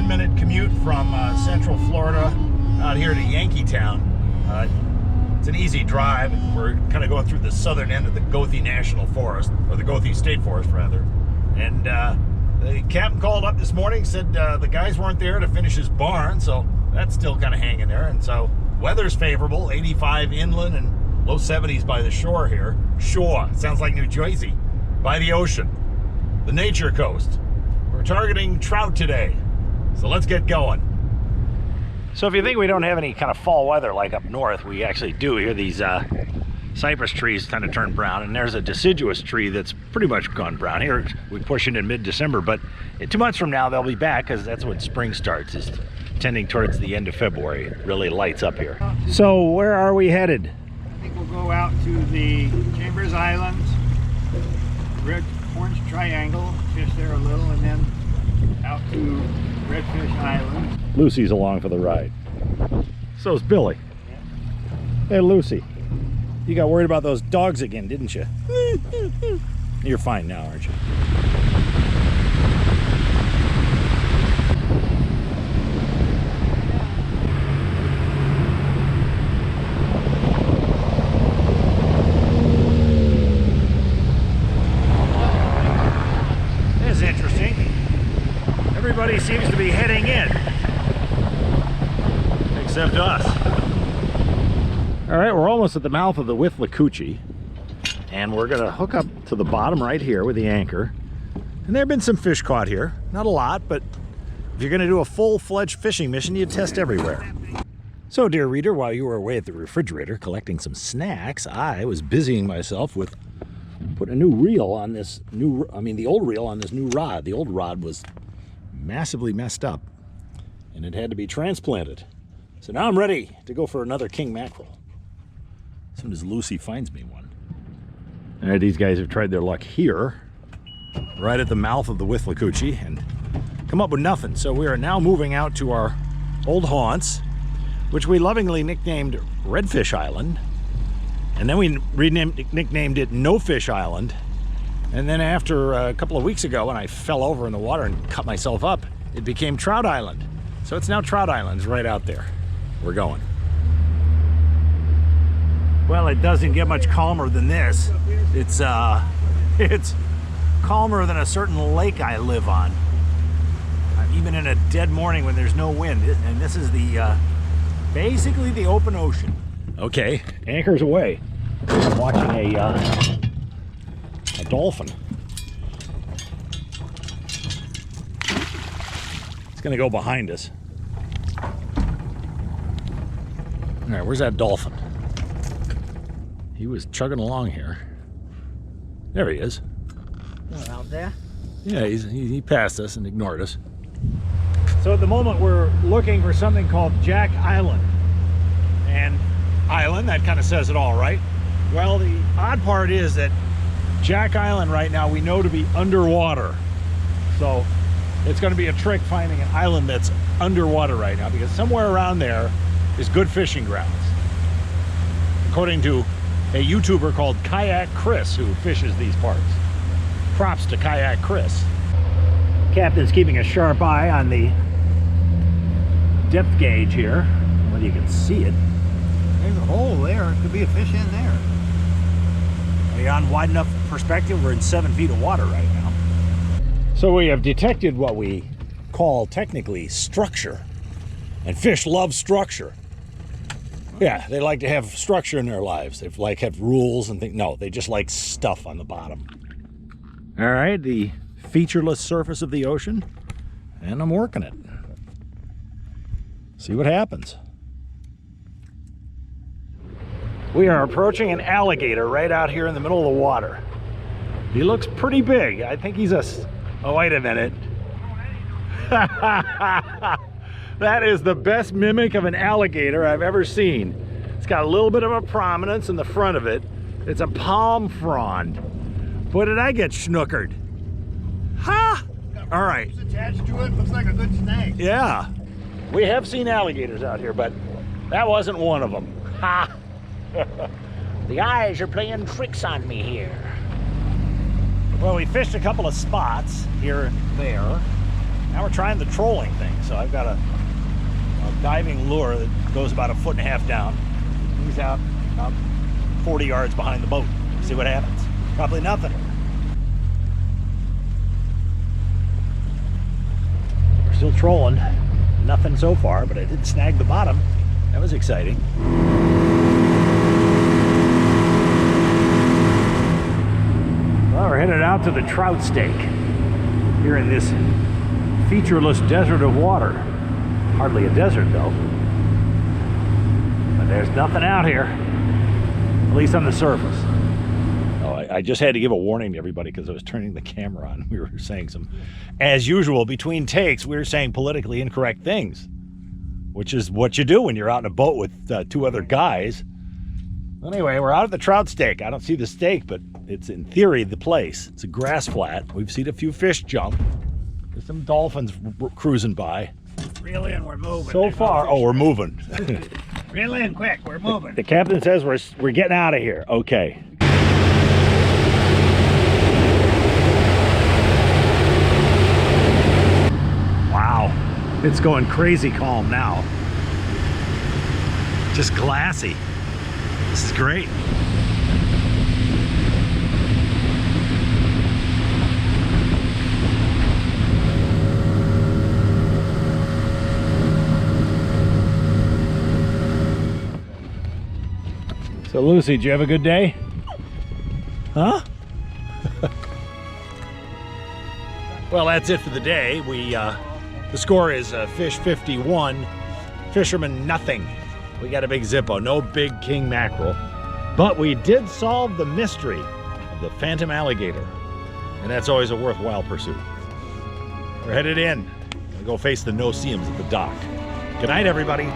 10-minute commute from Central Florida out here to Yankeetown. It's an easy drive. We're kind of going through the southern end of the Gothi National Forest, or the Gothi State Forest rather. And the captain called up this morning, said the guys weren't there to finish his barn, so that's still kind of hanging there. And so weather's favorable, 85 inland and low 70s by the shore here. Shore, sounds like New Jersey, by the ocean, the nature coast. We're targeting trout today, so let's get going. So if you think we don't have any kind of fall weather like up north, we actually do. Here these cypress trees kind of turn brown, and there's a deciduous tree that's pretty much gone brown. Here we push it in mid-December, but 2 months from now they'll be back, because that's when spring starts, is tending towards the end of February. It really lights up here. So where are we headed? I think we'll go out to the Chambers Islands, Red Orange Triangle, fish there a little, and then out to Redfish Island. Lucy's along for the ride. So's Billy. Yeah. Hey, Lucy. You got worried about those dogs again, didn't you? You're fine now, aren't you? This is interesting. Everybody seems to be heading in, except us. All right, we're almost at the mouth of the Withlacoochee, and we're gonna hook up to the bottom right here with the anchor. And there have been some fish caught here, not a lot, but if you're gonna do a full-fledged fishing mission, you test everywhere. So, dear reader, while you were away at the refrigerator collecting some snacks, I was busying myself with putting a new reel on this the old reel on this new rod. The old rod was massively messed up, and it had to be transplanted. So now I'm ready to go for another king mackerel as soon as Lucy finds me one. All right, these guys have tried their luck here, right at the mouth of the Withlacoochee, and come up with nothing. So we are now moving out to our old haunts, which we lovingly nicknamed Redfish Island, and then we nicknamed it No Fish Island. And then after a couple of weeks ago, when I fell over in the water and cut myself up, it became Trout Island. So it's now Trout Island, right out there. We're going. Well, it doesn't get much calmer than this. It's calmer than a certain lake I live on. Even in a dead morning when there's no wind. And this is the basically the open ocean. Okay, anchor's away. I'm watching a dolphin. It's gonna go behind us. All right, where's that dolphin? He was chugging along here. There he is. Oh, out there? Yeah, he passed us and ignored us. So at the moment we're looking for something called Jack Island. And island, that kind of says it all, right? Well, the odd part is that Jack Island right now we know to be underwater. So it's going to be a trick finding an island that's underwater right now, because somewhere around there is good fishing grounds. According to a YouTuber called Kayak Chris, who fishes these parts. Props to Kayak Chris. Captain's keeping a sharp eye on the depth gauge here, whether you can see it. There's a hole there. Could be a fish in there. Are you on wide enough perspective? We're in 7 feet of water right now. So we have detected what we call technically structure. And fish love structure. Yeah, they like to have structure in their lives. They like have rules and things. No, they just like stuff on the bottom. All right, the featureless surface of the ocean, and I'm working it. See what happens. We are approaching an alligator right out here in the middle of the water. He looks pretty big. I think he's oh, wait a minute. That is the best mimic of an alligator I've ever seen. It's got a little bit of a prominence in the front of it. It's a palm frond. Boy, did I get schnookered. Ha! All right. It's attached to it. Looks like a good snake. Yeah. We have seen alligators out here, but that wasn't one of them. Ha! The eyes are playing tricks on me here. Well, we fished a couple of spots here and there, Now we're trying the trolling thing. So I've got a diving lure that goes about 1.5 feet down. He's out about 40 yards behind the boat. See what happens. Probably nothing. We're still trolling. Nothing so far, but I did snag the bottom. That was exciting. Well, we're headed out to the trout stake here in this featureless desert of water. Hardly a desert though. But there's nothing out here, at least on the surface. Oh, I just had to give a warning to everybody because I was turning the camera on. We were saying some, as usual, between takes, we were saying politically incorrect things, which is what you do when you're out in a boat with 2 other guys. Anyway, we're out at the trout stake. I don't see the stake, but it's in theory the place. It's a grass flat. We've seen a few fish jump. There's some dolphins cruising by. Reel in, we're moving. So far, oh, we're moving. Reel in quick, we're moving. The captain says we're getting out of here. Okay. Wow, it's going crazy calm now. Just glassy. This is great. So Lucy, did you have a good day? Huh? Well, that's it for the day. The score is fish 51, fisherman nothing. We got a big Zippo, no big king mackerel. But we did solve the mystery of the Phantom alligator. And that's always a worthwhile pursuit. We're headed in. We'll go face the no-see-ums at the dock. Good night, everybody.